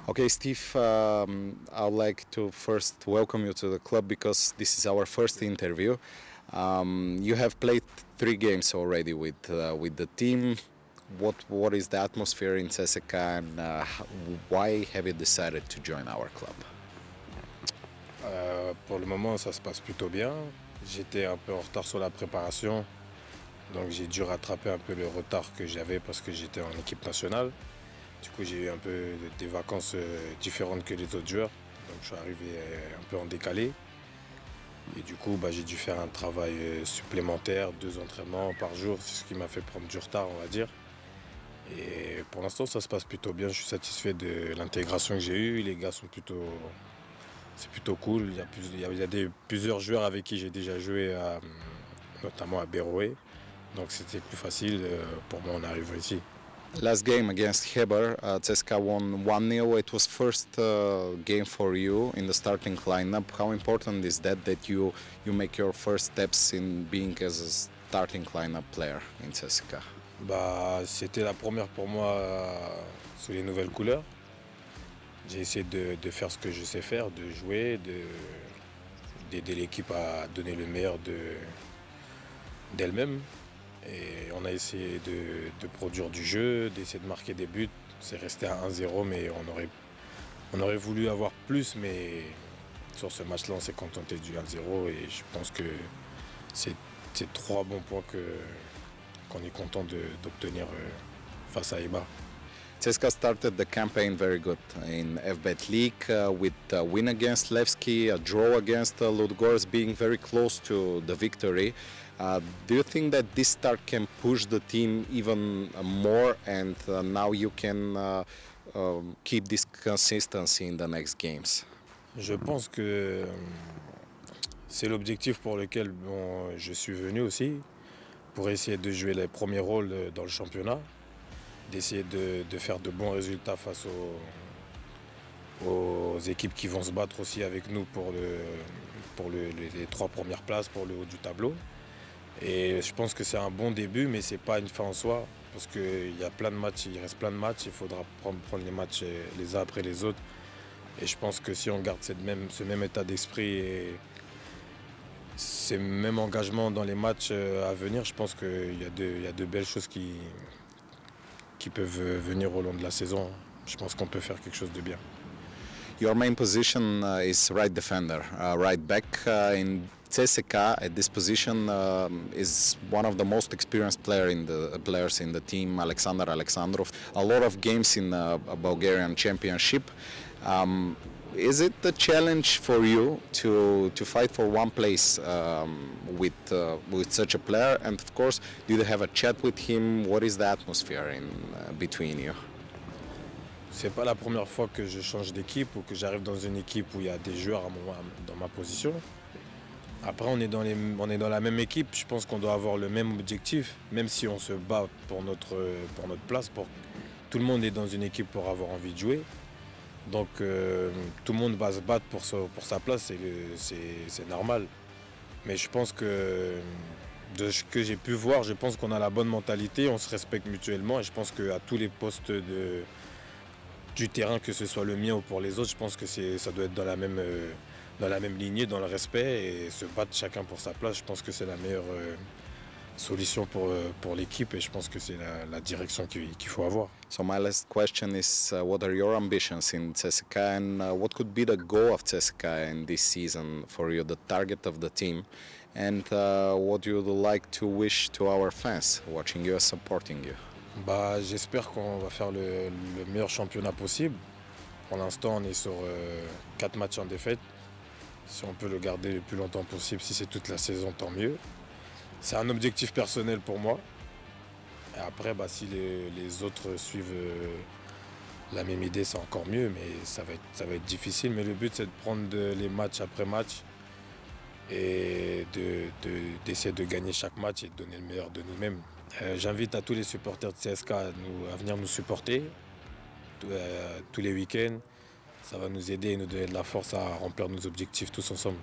Okay, Steve, I'd like to first welcome you to the club because this is our first interview. You have played 3 games already with the team. What is the atmosphere in CSKA and why have you decided to join our club? Pour le moment, ça se passe plutôt bien. J'étais un peu en retard sur la préparation, donc j'ai dû rattraper un peu le retard que j'avais parce que j'étais en équipe nationale. Du coup, j'ai eu un peu des vacances différentes que les autres joueurs, donc je suis arrivé un peu en décalé. Et du coup, j'ai dû faire un travail supplémentaire, 2 entraînements par jour, c'est ce qui m'a fait prendre du retard, on va dire. Et pour l'instant, ça se passe plutôt bien, je suis satisfait de l'intégration que j'ai eue, les gars sont c'est plutôt cool. Il y a plusieurs joueurs avec qui j'ai déjà joué, notamment à Beroe. Donc c'était plus facile pour moi en arrivant ici. Last game against Heber, CSKA won 1-0. It was first game for you in the starting lineup. How important is that you make your first steps in being as a starting lineup player in CSKA? C'était la première pour moi sous les nouvelles couleurs. J'ai essayé de faire ce que je sais faire, de jouer, d'aider l'équipe à donner le meilleur d'elle-même. Et on a essayé de produire du jeu, d'essayer de marquer des buts. C'est resté à 1-0, mais on aurait voulu avoir plus, mais sur ce match-là, on s'est contenté du 1-0 et je pense que c'est 3 bons points qu'on est content d'obtenir face à Eba. CSKA started the campaign very good in FBET League with a win against Levski, a draw against Ludogorets, being very close to the victory. Do you think that this start can push the team even more and now you can keep this consistency in the next games? Je pense que c'est l'objectif pour lequel je suis venu aussi, pour essayer de jouer les premiers rôles dans le championnat, d'essayer de faire de bons résultats face aux équipes qui vont se battre aussi avec nous pour les 3 premières places, pour le haut du tableau. Et je pense que c'est un bon début, mais ce n'est pas une fin en soi, parce qu'il y a plein de matchs, il reste plein de matchs, il faudra prendre les matchs les uns après les autres. Et je pense que si on garde ce même état d'esprit et ce même engagement dans les matchs à venir, je pense qu'il y a de belles choses qui peuvent venir au long de la saison. Je pense qu'on peut faire quelque chose de bien. Your main position is right defender, right back. In CSKA at this position is one of the most experienced players in the team, Alexander Alexandrov. A lot of games in a Bulgarian championship. Is it a challenge for you to fight for one place with such a player? And of course, do you have a chat with him? What is the atmosphere between you? C'est pas la première fois que je change d'équipe ou que j'arrive dans une équipe où il y a des joueurs dans ma position. Après, on est dans la même équipe. Je pense qu'on doit avoir le même objectif, même si on se bat pour notre place. Tout le monde est dans une équipe pour avoir envie de jouer. Donc tout le monde va se battre pour sa place, c'est normal. Mais je pense que de ce que j'ai pu voir, je pense qu'on a la bonne mentalité, on se respecte mutuellement et je pense qu'à tous les postes du terrain, que ce soit le mien ou pour les autres, je pense que ça doit être dans la même lignée, dans le respect et se battre chacun pour sa place. Je pense que c'est la meilleure solution pour l'équipe et je pense que c'est la direction qu'il faut avoir. So my last question is, what are your ambitions in CSKA and what could be the goal of CSKA in this season for you, the target of the team, and what you would like to wish to our fans watching you and supporting you? J'espère qu'on va faire le meilleur championnat possible. Pour l'instant, on est sur 4 matchs en défaite. Si on peut le garder le plus longtemps possible, si c'est toute la saison, tant mieux. C'est un objectif personnel pour moi. Et après, si les autres suivent la même idée, c'est encore mieux, mais ça va être difficile. Mais le but, c'est de prendre les matchs après match et d'essayer de gagner chaque match et de donner le meilleur de nous-mêmes. J'invite à tous les supporters de CSKA à venir nous supporter tous les week-ends. Ça va nous aider et nous donner de la force à remplir nos objectifs tous ensemble.